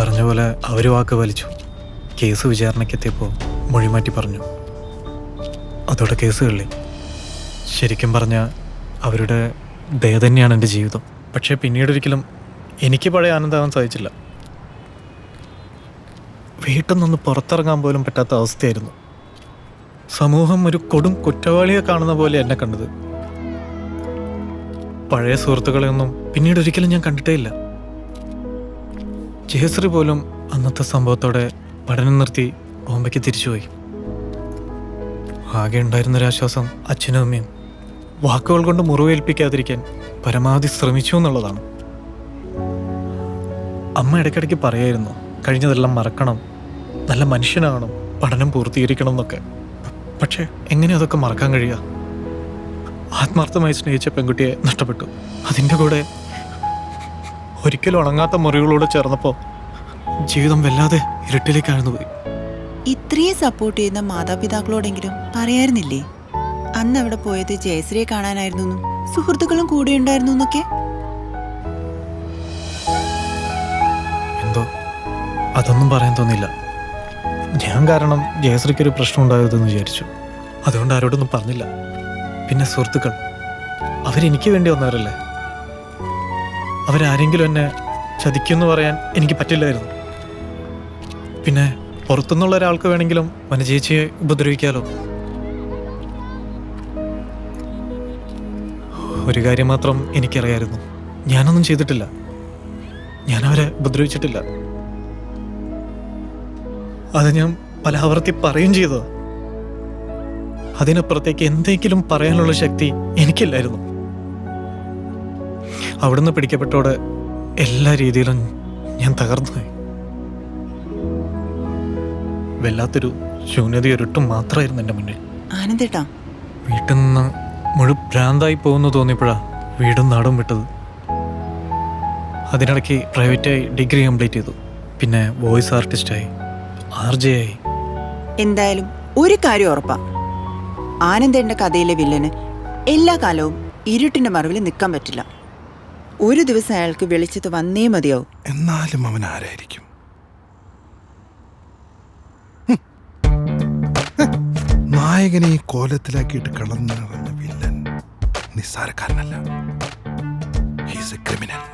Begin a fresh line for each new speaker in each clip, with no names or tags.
പറഞ്ഞ പോലെ അവർ വാക്ക് വലിച്ചു. കേസ് വിചാരണയ്ക്കെത്തിയപ്പോൾ മൊഴിമാറ്റി പറഞ്ഞു. അതോടെ കേസ് തള്ളി. ശരിക്കും പറഞ്ഞാൽ അവരുടെ ദയ തന്നെയാണ് എൻ്റെ ജീവിതം. പക്ഷേ പിന്നീടൊരിക്കലും എനിക്ക് പഴയ ആനന്ദമാവാൻ സാധിച്ചില്ല. വീട്ടിൽ നിന്ന് പുറത്തിറങ്ങാൻ പോലും പറ്റാത്ത അവസ്ഥയായിരുന്നു. സമൂഹം ഒരു കൊടും കുറ്റവാളിയെ കാണുന്ന പോലെ എന്നെ കണ്ടത്. പഴയ സുഹൃത്തുക്കളെയൊന്നും പിന്നീട് ഒരിക്കലും ഞാൻ കണ്ടിട്ടേ ഇല്ല. ജയശ്രീ പോലും അന്നത്തെ സംഭവത്തോടെ പഠനം നിർത്തി ബോംബെക്ക് തിരിച്ചുപോയി. ആകെ ഉണ്ടായിരുന്നൊരാശ്വാസം അച്ഛനും അമ്മയും വാക്കുകൾ കൊണ്ട് മുറിവേൽപ്പിക്കാതിരിക്കാൻ പരമാവധി ശ്രമിച്ചു എന്നുള്ളതാണ്. അമ്മ ഇടയ്ക്കിടയ്ക്ക് പറയായിരുന്നു, കഴിഞ്ഞതെല്ലാം മറക്കണം, നല്ല മനുഷ്യനാകണം, പഠനം പൂർത്തീകരിക്കണം എന്നൊക്കെ. പക്ഷേ എങ്ങനെ അതൊക്കെ മറക്കാൻ കഴിയുക? ആത്മാർത്ഥമായി സ്നേഹിച്ച പെൺകുട്ടിയെ നഷ്ടപ്പെട്ടു. അതിൻ്റെ കൂടെ ഒരിക്കലും ഉണങ്ങാത്ത മുറികളോട് ചേർന്നപ്പോൾ ജീവിതം വല്ലാതെ ഇരുട്ടിലേക്കാഴ്ന്നു പോയി.
ഇത്രയും സപ്പോർട്ട് ചെയ്യുന്ന മാതാപിതാക്കളോടെങ്കിലും പറയായിരുന്നില്ലേ അന്ന് അവിടെ പോയത് ജയശ്രീയെ കാണാനായിരുന്നു, സുഹൃത്തുക്കളും കൂടെ ഉണ്ടായിരുന്നു എന്നൊക്കെ?
എന്തോ അതൊന്നും പറയാൻ തോന്നില്ല. ഞാൻ കാരണം ജയശ്രീക്കൊരു പ്രശ്നം ഉണ്ടായതെന്ന് വിചാരിച്ചു. അതുകൊണ്ട് ആരോടൊന്നും പറഞ്ഞില്ല. പിന്നെ സുഹൃത്തുക്കൾ, അവരെനിക്ക് വേണ്ടി വന്നവരല്ലേ. അവരാരെങ്കിലും എന്നെ ചതിക്കുമെന്ന് പറയാൻ എനിക്ക് പറ്റില്ലായിരുന്നു. പിന്നെ പുറത്തുനിന്നുള്ള ഒരാൾക്ക് വേണമെങ്കിലും വനജേച്ചിയെ ഉപദ്രവിക്കാലോ. ഒരു കാര്യം മാത്രം എനിക്കറിയായിരുന്നു, ഞാനൊന്നും ചെയ്തിട്ടില്ല. ഞാൻ അവരെ ഉപദ്രവിച്ചിട്ടില്ല. അത് ഞാൻ പല ആവർത്തി പറയുകയും ചെയ്തതാ. അതിനപ്പുറത്തേക്ക് എന്തെങ്കിലും പറയാനുള്ള ശക്തി എനിക്കില്ലായിരുന്നു. അവിടുന്ന് പിടിക്കപ്പെട്ടോടെ എല്ലാ രീതിയിലും ഞാൻ തകർന്നുപോയി. വല്ലാത്തൊരു ശൂന്യതയൊരിട്ടും മാത്രമായിരുന്നു എൻ്റെ മുന്നിൽ.
ആനന്ദേട്ടാ,
വീട്ടിൽ നിന്ന് ഭ്രാന്തായി പോകുന്നു തോന്നിയപ്പോഴാ വീടും നാടും വിട്ടത്. അതിനിടയ്ക്ക് പ്രൈവറ്റായി ഡിഗ്രി കംപ്ലീറ്റ് ചെയ്തു. പിന്നെ വോയിസ് ആർട്ടിസ്റ്റായി, RJ ആയി.
എന്തായാലും ഒരു കാര്യം ഉറപ്പാ, ആനന്ദേട്ടന്റെ കഥയിലെ വില്ലന് എല്ലാ കാലവും ഇരുട്ടിന്റെ മറവിൽ നിൽക്കാൻ പറ്റില്ല. ഒരു ദിവസം അയാൾക്ക് വെളിച്ചത്ത് വന്നേ മതിയാവും.
എന്നാലും അവൻ ആരായിരിക്കും? നായകനെ ഈ കോലത്തിലാക്കിയിട്ട് കളഞ്ഞിറങ്ങുന്ന വില്ലൻ നിസ്സാരക്കാരനല്ല. He's a criminal.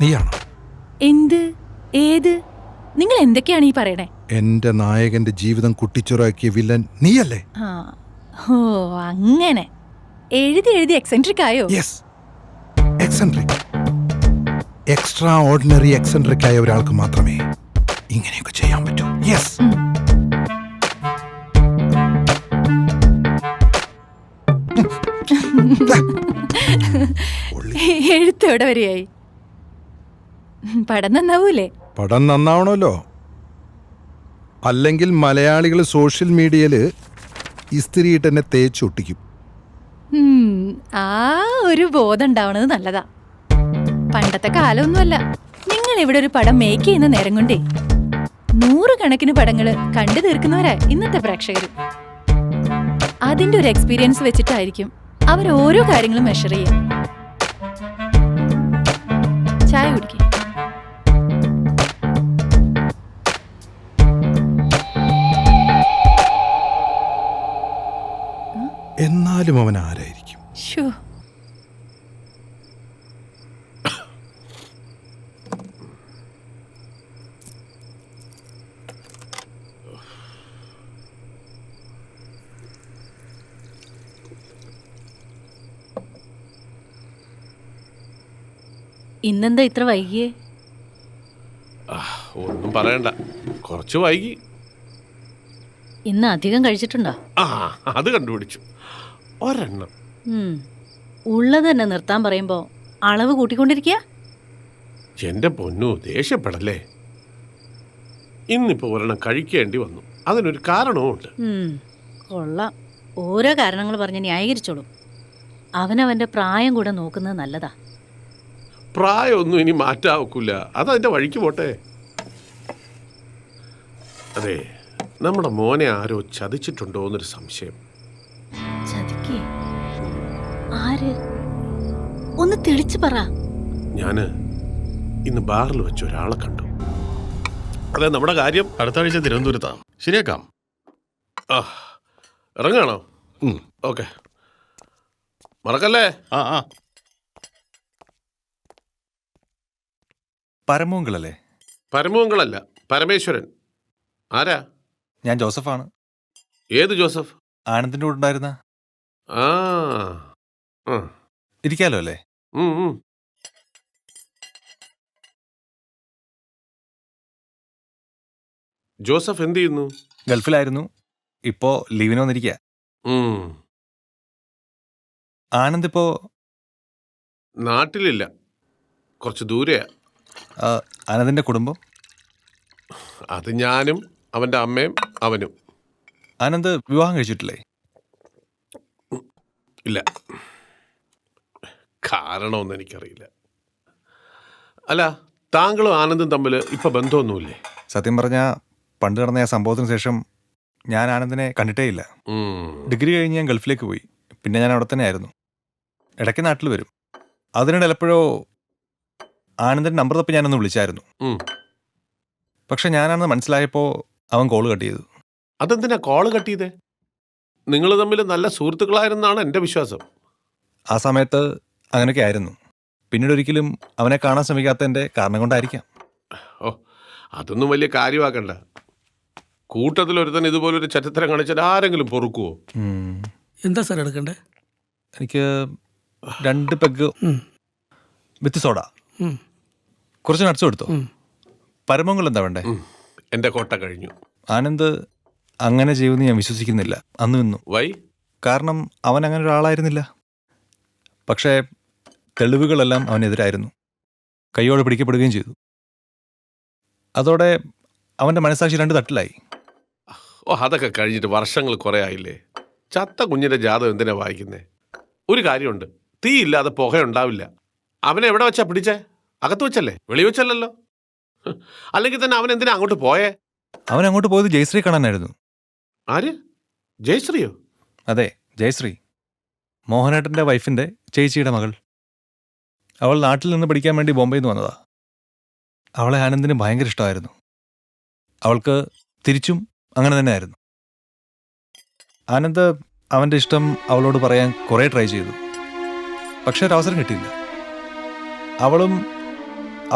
നീയാണോ?
എന്ത്? ഏത്? നിങ്ങൾ എന്തൊക്കെയാണ് ഈ പറയണേ?
എന്റെ നായകന്റെ ജീവിതം കുട്ടിച്ചോറാക്കിയ വില്ലൻ നീയല്ലേ?
ഓ അങ്ങനെ എഴുതി എഴുതി എക്സെൻട്രിക് ആയോ?
Yes, eccentric. Extra ordinary eccentric ആയ ഒരാൾക്ക് മാത്രമേ ഇങ്ങനെയൊക്കെ ചെയ്യാൻ പറ്റൂ. യെസ്.
എഴുത്ത് എവിടെ വരെയായി? പടം നന്നാവൂലേ?
പടം നന്നാവണമല്ലോ, അല്ലെങ്കിൽ മലയാളികൾ സോഷ്യൽ മീഡിയയിൽ ഇസ്തിരിയിട്ട് എന്നെ തേച്ചൊട്ടിക്കും.
ആ ഒരു ബോധം ഉണ്ടാവണത് നല്ലതാ. പണ്ടത്തെ കാലമൊന്നുമല്ല. നിങ്ങൾ ഇവിടെ ഒരു പടം മേക്ക് ചെയ്യുന്ന നേരം കൊണ്ടേ 100 കണക്കിന് പടങ്ങൾ കണ്ടു തീർക്കുന്നവരാ ഇന്നത്തെ പ്രേക്ഷകർ. അതിന്റെ ഒരു എക്സ്പീരിയൻസ് വെച്ചിട്ടായിരിക്കും അവർ ഓരോ കാര്യങ്ങളും മെഷർ ചെയ്യാം. ചായ കുടിക്കും.
എന്നാലും അവൻ ആരായിരിക്കും?
ഇന്നെന്താ ഇത്ര വൈകിയേ?
ഒന്നും പറയണ്ട, കുറച്ച് വൈകി.
ഇന്ന് അധികം കഴിച്ചിട്ടുണ്ടോ?
അത് കണ്ടുപിടിച്ചു, ഒരെണ്ണം.
ഉള്ളത് തന്നെ നിർത്താൻ പറയുമ്പോ അളവ് കൂട്ടിക്കൊണ്ടിരിക്കുക.
എന്റെ പൊന്നു, ദേഷ്യപ്പെടല്ലേ. ഇന്നിപ്പോ ഒരെണ്ണം കഴിക്കേണ്ടി വന്നു. അതിനൊരു കാരണവുമുണ്ട്.
കൊള്ളാം, ഓരോ കാരണങ്ങൾ പറഞ്ഞ് ന്യായീകരിച്ചോളൂ. അവനവന്റെ പ്രായം കൂടെ നോക്കുന്നത് നല്ലതാ.
പ്രായമൊന്നും ഇനി മാറ്റാവൂല, അതതിൻ്റെ വഴിക്ക് പോട്ടെ. അതെ, നമ്മുടെ മോനെ ആരോ ചതിച്ചിട്ടുണ്ടോ എന്നൊരു സംശയം.
ചതിക്കേ? ആര്? ഒന്ന് തെളിച്ചു പറ.
ഞാൻ ഇന്ന് ബാറിൽ വെച്ച് ഒരാളെ കണ്ടു. അതെ, നമ്മുടെ കാര്യം
അടുത്ത ആഴ്ച തിരുവനന്തപുരത്താണ്. ശരിയാക്കാം.
ആ, ഇറങ്ങാണോ? ഓക്കെ, മറക്കല്ലേ.
ആ ആ
പരമോങ്കളല്ലേ?
പരമോങ്കളല്ല, പരമേശ്വരൻ. ആരാ?
ഞാൻ ജോസഫാണ്.
ഏത് ജോസഫ്?
ആനന്ദിന്റെ കൂടെ ഉണ്ടായിരുന്ന.
ആ ആ.
ഇരിക്കാലോ അല്ലേ?
ഉം, ഉം. ജോസഫ് എന്ത് ചെയ്യുന്നു?
ഗൾഫിലായിരുന്നു, ഇപ്പോ ലീവിന് വന്നിരിക്കുക.
ഉം.
ആനന്ദ് ഇപ്പോ
നാട്ടിലില്ല, കുറച്ച് ദൂരെയാ.
ആനന്ദിന്റെ കുടുംബം?
അത് ഞാനും അവൻ്റെ അമ്മയും അവനും.
ആനന്ദ് വിവാഹം കഴിച്ചിട്ടില്ലേ?
ഇല്ല, കാരണമൊന്നും എനിക്കറിയില്ല. അല്ല, താങ്കളും ആനന്ദും തമ്മിൽ ഇപ്പൊ ബന്ധമൊന്നുമില്ലേ?
സത്യം പറഞ്ഞാൽ പണ്ട് നടന്ന ആ സംഭവത്തിന് ശേഷം ഞാൻ ആനന്ദിനെ കണ്ടിട്ടേ ഇല്ല.
ഉം.
ഡിഗ്രി കഴിഞ്ഞ് ഞാൻ ഗൾഫിലേക്ക് പോയി. പിന്നെ ഞാൻ അവിടെ തന്നെ ആയിരുന്നു. ഇടയ്ക്ക് നാട്ടിൽ വരും. അതിനിടെ എപ്പോഴോ ആനന്ദിന്റെ നമ്പർ തപ്പി ഞാനൊന്ന് വിളിച്ചായിരുന്നു.
ഉം.
പക്ഷെ ഞാനാണെന്ന് മനസ്സിലായപ്പോൾ അവൻ കോള് കട്ട് ചെയ്തു.
അതെന്തിനാ കോള് കട്ട് ചെയ്തേ? നിങ്ങൾ തമ്മിൽ നല്ല സുഹൃത്തുക്കളായിരുന്നാണ് എൻ്റെ വിശ്വാസം.
ആ സമയത്ത് അങ്ങനെയൊക്കെ ആയിരുന്നു. പിന്നീട് ഒരിക്കലും അവനെ കാണാൻ ശ്രമിക്കാത്തതിൻ്റെ കാരണം കൊണ്ടായിരിക്കാം.
ഓ, അതൊന്നും വലിയ കാര്യമാക്കണ്ട. കൂട്ടത്തിലൊരുത്തൻ ഇതുപോലൊരു ചരിത്രം കാണിച്ചാൽ ആരെങ്കിലും പൊറുക്കുവോ?
എന്താ സാർ എടുക്കണ്ടേ?
എനിക്ക് 2 പെഗ് വിത്ത് സോഡ, കുറച്ച് നട്ട്സും എടുത്തോ. പരമങ്ങൾ എന്താ വേണ്ടേ?
എൻ്റെ കോട്ട കഴിഞ്ഞു.
ആനന്ദ് അങ്ങനെ ചെയ്യുമെന്ന് ഞാൻ വിശ്വസിക്കുന്നില്ല, അന്നും ഇന്നും.
വൈ?
കാരണം അവൻ അങ്ങനെ ഒരാളായിരുന്നില്ല. പക്ഷേ തെളിവുകളെല്ലാം അവനെതിരായിരുന്നു. കൈയോടെ പിടിക്കപ്പെടുകയും ചെയ്തു. അതോടെ അവൻ്റെ മനസ്സാക്ഷി 2 തട്ടിലായി.
ഓ, അതൊക്കെ കഴിഞ്ഞിട്ട് വർഷങ്ങൾ കുറേ ആയില്ലേ. ചത്ത കുഞ്ഞിൻ്റെ ജാതകം എന്തിനാ വായിക്കുന്നേ? ഒരു കാര്യമുണ്ട്, തീയില്ലാതെ പുകയുണ്ടാവില്ല. അവനെ എവിടെ വെച്ചാ പിടിച്ചേ? അകത്ത് വെച്ചല്ലേ, വെളി വെച്ചല്ലോ. അല്ലെങ്കിൽ തന്നെ അവൻ എന്തിനാ അങ്ങോട്ട് പോയേ?
അവൻ അങ്ങോട്ട് പോയത് ജയശ്രീ കാണാനായിരുന്നു.
ആര്? ജയശ്രീയോ?
അതെ, ജയശ്രീ, മോഹനേട്ടൻ്റെ വൈഫിൻ്റെ ചേച്ചിയുടെ മകൾ. അവൾ നാട്ടിൽ നിന്ന് പഠിക്കാൻ വേണ്ടി ബോംബെയിൽ നിന്ന് വന്നതാ. അവളെ ആനന്ദിന് ഭയങ്കര ഇഷ്ടമായിരുന്നു. അവൾക്ക് തിരിച്ചും അങ്ങനെ തന്നെ ആയിരുന്നു. ആനന്ദ് അവൻ്റെ ഇഷ്ടം അവളോട് പറയാൻ കുറേ ട്രൈ ചെയ്തു. പക്ഷേ ഒരവസരം കിട്ടിയില്ല. അവളും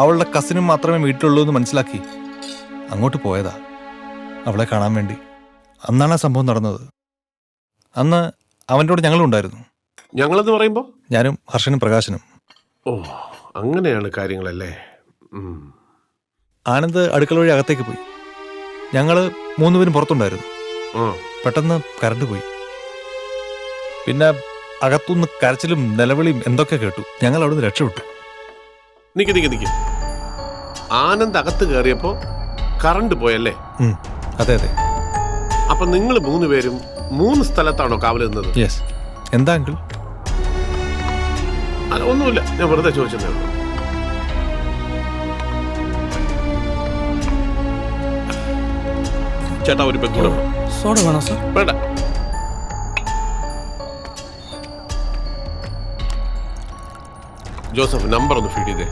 അവളുടെ കസിനും മാത്രമേ വീട്ടിലുള്ളൂ എന്ന് മനസ്സിലാക്കി അങ്ങോട്ട് പോയതാ അവളെ കാണാൻ വേണ്ടി. അന്നാണ് ആ സംഭവം നടന്നത്. അന്ന് അവൻ്റെ കൂടെ ഞങ്ങളും ഉണ്ടായിരുന്നു.
ഞങ്ങളെന്ന് പറയുമ്പോൾ?
ഞാനും ഹർഷനും പ്രകാശനും.
ഓ, അങ്ങനെയാണ് കാര്യങ്ങളല്ലേ.
ആനന്ദ് അടുക്കള വഴി അകത്തേക്ക് പോയി. ഞങ്ങൾ 3 പേരും പുറത്തുണ്ടായിരുന്നു. പെട്ടെന്ന് കറണ്ട് പോയി. പിന്നെ അകത്തുനിന്ന് കരച്ചിലും നിലവിളിയും എന്തൊക്കെ കേട്ടു. ഞങ്ങൾ അവിടുന്ന് രക്ഷപ്പെട്ടു.
നിക്ക്, ആനന്ദ് അകത്ത് കയറിയപ്പോ കറണ്ട് പോയല്ലേ?
അതെ അതെ.
അപ്പൊ നിങ്ങൾ 3 പേരും 3 സ്ഥലത്താണോ കാവൽ നിന്നത്?
യെസ്. എന്താ അങ്കിൾ?
അല്ല, ഒന്നുമില്ല, ഞാൻ വെറുതെ ചോദിച്ചതേ ഉള്ളൂ. ചേട്ടാ, ഒരു പെഗ് കൂടെ
സോഡ വേണോ സാർ?
വേണ്ട. ജോസഫ്, നമ്പർ ഒന്ന് ഫീഡ് ചെയ്തേ.